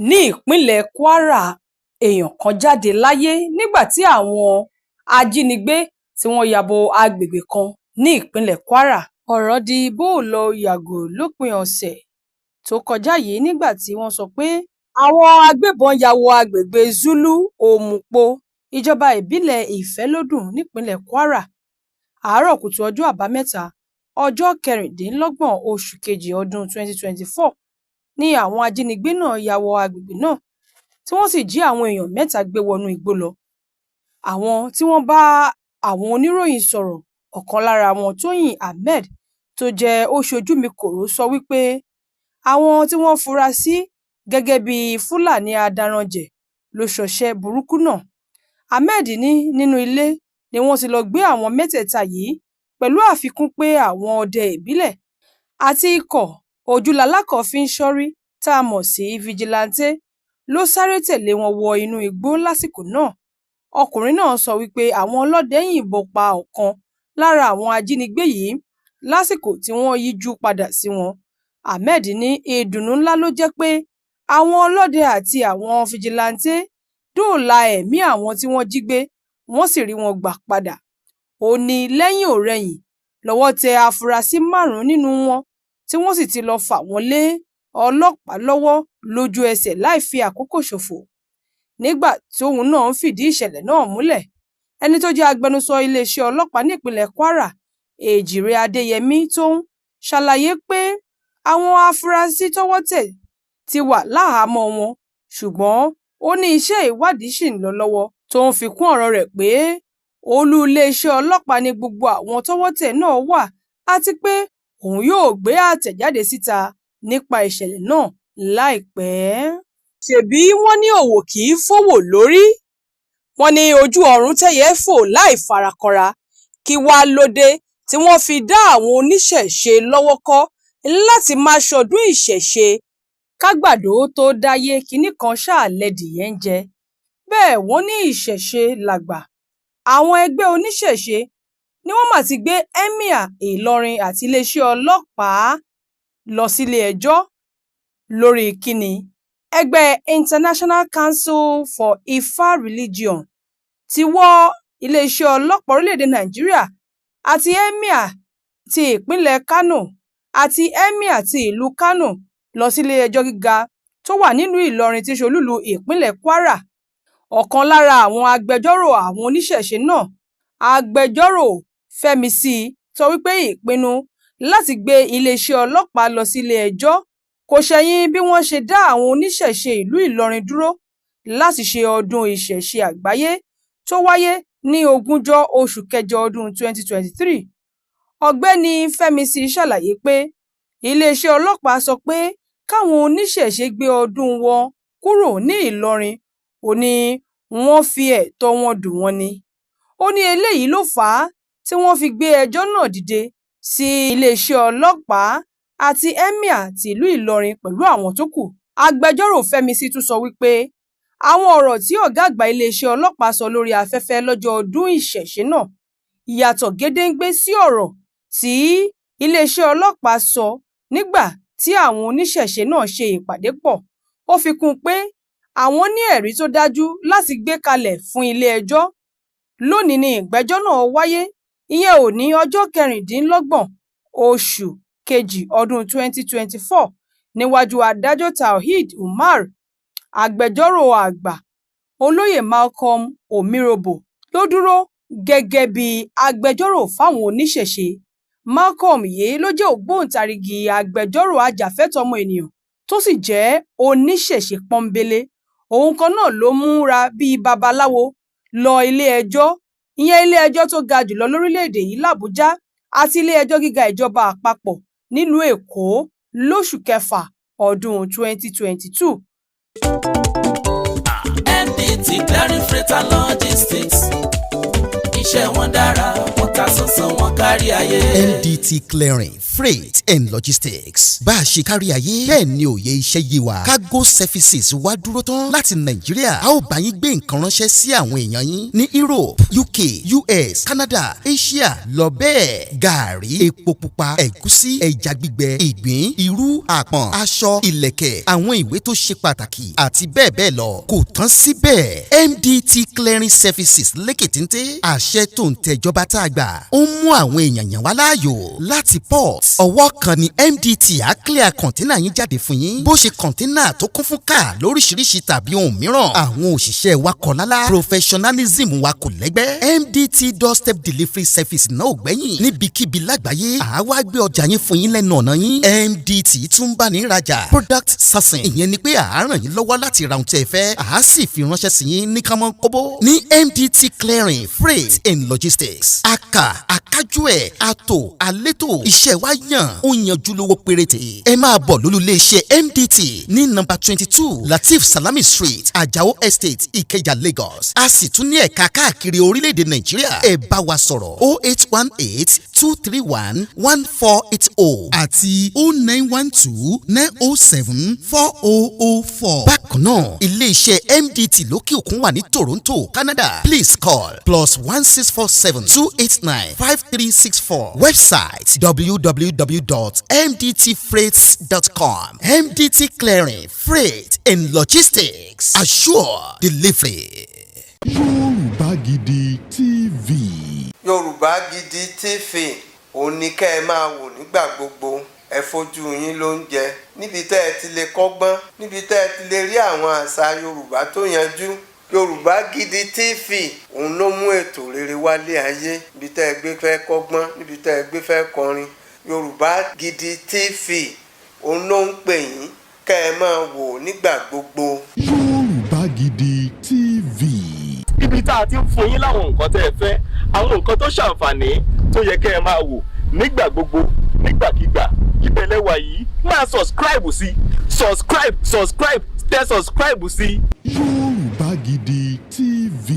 Ní ìpínlẹ̀ Kwara, èèyàn kan jáde láyé nígbà tí àwọn ajínigbé tí wọ́n ya bo agbègbè kan ní ìpínlẹ̀ Kwara. Ọ̀rọ̀ di bóò-lọ-yàgò lópin ọ̀sẹ̀ tó kọjá yìí nígbà tí wọ́n sọ pé àwọn agbébọn ya wọ agbègbè Zulu Òmùpó, ìjọba ìbílẹ̀ Ìfẹ́lódùn nípínlẹ̀ Kwara. Àárọ̀ kùtù ọjọ́ Àbámẹ́ta, ọjọ́ 26 oṣù kejì ọdún 2024 ni àwọn ajínigbé náà ya wọ agbègbè náà tí wọ́n sì jí àwọn èèyàn 3 gbé wọnú igbó lọ. Àwọn tí wọ́n bá àwọn oníròyìn sọ̀rọ̀, ọ̀kan lára wọn, Tóyìn Ahmed, tó jẹ́ oṣojúmi-kòró, sọ wípé àwọn tí wọ́n fura sí gẹ́gẹ́ bí Fúlàní adaranjẹ̀ ló ṣọṣẹ́ burúkú náà. Ahmed ní nínú ilé ni wọ́n ti lọ gbé àwọn mẹ́tẹ̀ẹ̀ta yìí, pẹ̀lú àfikún pé àwọn ọdẹ ìbílẹ̀ àti ikọ̀ ojúlalákọ̀ọ́-fi-ń-ṣọ́rí tá a mọ̀ sí fìjìláńtẹ́ ló sáré tẹ̀lé wọn wọ inú igbó lásìkò náà. Ọkùnrin náà sọ wípé àwọn ọlọ́dẹ yìnbọn pa ọ̀kan lára àwọn ajínigbé yìí lásìkò tí wọ́n yíjú padà sí wọn. Ahmed ní ìdùnnú ńlá ló jẹ́ pé àwọn ọlọ́dẹ àti àwọn fìjìláńtẹ́ dóòlà ẹ̀mí àwọn tí wọ́n jí gbé, wọ́n sì rí wọn gbà padà. Ó ní lẹ́yìn-ò-rẹyìn lọ́wọ́ tẹ afurasí 5 nínú wọn tí wọ́n sì ti lọ fà wọ́n lé ọlọ́pàá lọ́wọ́ lójú ẹsẹ̀ láì fi àkókò ṣòfò. Nígbà tóun náà ń fìdí ìṣẹ̀lẹ̀ náà múlẹ̀, ẹni tó jẹ́ agbẹnusọ iléeṣẹ́ ọlọ́pàá nípínlẹ̀ Kwara, Èjìrè Adéyẹmí Tóun, ṣàlàyé pé àwọn afurasí tọ́wọ́ tẹ̀ ti wà láhàámọ́ wọn, ṣùgbọ́n ó ní iṣẹ́ ìwádìí ṣì ń lọ lọ́wọ́. Tóun fi kún ọ̀rọ̀ rẹ̀ pé olú iléeṣẹ́ ọlọ́pàá ni gbogbo àwọn tọ́wọ́ tẹ̀ náà wà àti pé òun yóò gbé àtẹ̀jáde síta nípa ìṣẹ̀lẹ̀ náà láìpẹ́. Ṣèbí wọ́n ní òwò kì í fowó lórí? Wọ́n ní ojú ọ̀run tẹ́yẹ fò láì farakọra. Kí wá ló dé tí wọ́n fi dá àwọn oníṣẹ̀ṣe lọ́wọ́ kọ́ láti máa ṣọdún ìṣẹ̀ṣe? Kágbàdo tó dáyé, kinní kan ṣáà lẹdìyẹ ń jẹ. Bẹ́ẹ̀ wọ́n ní ìṣẹ̀ṣe làgbà. Àwọn ẹgbẹ́ oníṣẹ̀ṣe ni wọ́n mà ti gbé Emir Ìlọrin àti iléeṣẹ́ ọlọ́pàá lọ sílé ẹjọ́ lórí kíni. Ẹgbẹ́ International Council for Ifa Religion ti wọ́ iléeṣẹ́ ọlọ́pàá orílẹ̀-èdè Nàìjíríà àti Emir ti ìpínlẹ̀ Kano àti Emir ti ìlú Kano lọ sílé ẹjọ́ gíga tó wà nílùú Ìlọrin tí í ṣe olúìlú ìpínlẹ̀ Kwara. Ọ̀kan lára àwọn agbẹjọ́rò àwọn oníṣẹ̀ṣe náà, agbẹjọ́rò Fẹ́misí, sọ wípé ìpinnu láti gbé iléeṣẹ́ ọlọ́pàá lọ sílé ẹjọ́ kò ṣẹ̀yìn bí wọ́n ṣe dá àwọn oníṣẹ̀ṣe ìlú Ìlọrin dúró láti ṣe ọdún ìṣẹ̀ṣe àgbáyé tó wáyé ní 20 oṣù kẹjọ ọdún 2023. Ọ̀gbẹ́ni Fẹ́misí ṣàlàyé pé iléeṣẹ́ ọlọ́pàá sọ pé káwọn oníṣẹ̀ṣe gbé ọdún wọn kúrò ní Ìlọrin. Ó ní wọ́n fi ẹ̀tọ́ wọn dùn wọ́n ni. Ó ní eléyìí ló fà á tí wọ́n fi gbé ẹjọ́ náà dìde sí iléeṣẹ́ ọlọ́pàá àti Emir ti ìlú Ìlọrin pẹ̀lú àwọn tó kù. Agbẹjọ́rò Fẹ́misí tún sọ wípé àwọn ọ̀rọ̀ tí ọ̀gá àgbà iléeṣẹ́ ọlọ́pàá sọ lórí afẹ́fẹ́ lọ́jọ́ ọdún ìṣẹ̀ṣe náà yàtọ̀ gédéǹgbé sí ọ̀rọ̀ tí iléeṣẹ́ ọlọ́pàá sọ nígbà tí àwọn oníṣẹ̀ṣe náà ṣe ìpàdé pọ̀. Ó fi kún un pé àwọn ní ẹ̀rí tó dájú láti gbé kalẹ̀ fún ilé ẹjọ́. Lónìí ni ìgbẹ́jọ́ náà wáyé, ìyẹn òní ọjọ́ 26 oṣù kejì ọdún 2024 níwájú adájọ́ Tauheed Umar. Agbẹjọ́rò àgbà olóyè Malcolm Omirobo ló dúró gẹ́gẹ́ bí agbẹjọ́rò fáwọn oníṣẹ̀ṣe. Malcolm yìí ló jẹ́ ògbóǹtarìgì agbẹjọ́rò ajàfẹ́tọ̀ọ́ ọmọ ènìyàn tó sì jẹ́ oníṣẹ̀ṣe pọ́nbélé. Òun kan náà ló múra bíi babaláwo lọ ilé ẹjọ́, ìyẹn ilé ẹjọ́ tó ga jùlọ lórílẹ̀-èdè yìí l'Àbújá àti ilé ẹjọ́ gíga ìjọba àpapọ̀ nílùú Èkó lóṣù kẹfà ọdún 2022. MDT Clearing Freight and Logistics. iṣẹ́ wọn dára wọ́n ta sánsan wọn kárí ayé. MDT Clearing Freight and Logistics bá a ṣe kárí ayé bẹ́ẹ̀ ni òye iṣẹ́ yé wa. Cargo services wá dúró tán láti Nàìjíríà. A ó bá yín gbé nǹkan ránṣẹ́ sí àwọn èèyàn yín ní Europe, UK, US, Canada, Asia lọ bẹ́ẹ̀. Gààrí, epo pupa, ẹ̀gúsí, ẹja gbígbẹ, ìgbín, irú, àpọ̀n, aṣọ, ìlẹ̀kẹ̀, àwọn ìwé tó ṣe pàtàkì àti bẹ́ẹ̀ bẹ́ẹ̀ lọ. Kò tán síbẹ̀. MDT Clearing Services lékè téńté. Àṣẹ tó ń tẹjọba tá a gbà. Ó ń mú àwọn èèyàn yàn wá láàyò láti port. Ọwọ́ kan ni MDT á clear kọ̀ńténà yín jáde fún yín. Bó ṣe kọ̀ńténà tó kún fún káà lóríṣiríṣi tàbí ohun mìíràn. Àwọn òṣìṣẹ́ wa kọ̀ lálá. Professionalism wa kò lẹ́gbẹ́. MDT doorstep delivery service náà ò gbẹ́yìn. Níbikíbi lágbàáyé àwa gbé ọjà yín fún yín lẹ́nu ọ̀nà yín. MDT tún bá ní ìrajà. Product sourcing ìyẹn ni pé à á ràn yín lọ́wọ́ láti ra ohun tí ẹ fẹ́. À á sì fi ránṣẹ́ sí yín ní kámọ́ kóbó. Ní MDT Clearing Freight and Logistics. Akájú ẹ̀ àtò àlétò iṣẹ́ wa yàn ó yanjú lówó péréte. Ẹ máa bọ̀ lólulẹ̀ iṣẹ́ MDT ní nọ́mbà 22 Latif Salami Street Ajao Estate Ikeja Lagos. A sì tún ní ẹ̀ka káàkiri orílẹ̀-èdè Nàìjíríà. Ẹ bá wa sọ̀rọ̀ 0818-231-1480 àti 0912-907-4004. Bákan náà ilé iṣẹ́ MDT lókè òkun wà ní Toronto, Canada. Please call +1647-289-5364. Website www.mdtfreights.com. MDT Clearing Freight and Logistics. Assure delivery. Yorùbá Gidi TV. Yorùbá Gidi TV òun ni kẹ́ ẹ máa wò nígbà gbogbo. Ẹ fojú yín ló ń jẹ níbi tẹ́ ẹ ti lè kọ́gbọ́n, níbi tẹ́ ẹ ti lè rí àwọn àṣà Yorùbá tó yanjú. Yorùbá Gidi TV òun ló mú ètò rere wálé ayé. Níbi tẹ́ ẹ gbé fẹ́ kọ́gbọ́n, níbi tẹ́ ẹ gbé fẹ́ kọrin. Yorùbá Gidi TV òun ló ń pè yín kẹ́ ẹ máa wò nígbà gbogbo. Yorùbá Gidi TV. Ibi tá a ti ń fún yín láwọn nǹkan tẹ́ ẹ fẹ́, àwọn nǹkan tó ṣàǹfààní tó yẹ kẹ́ ẹ máa wò nígbà gbogbo nígbàkigbà. Ìbẹ̀lẹ̀ wà yìí máa subscribe sí tẹ subscribe sí. Yorùbá Gidi TV.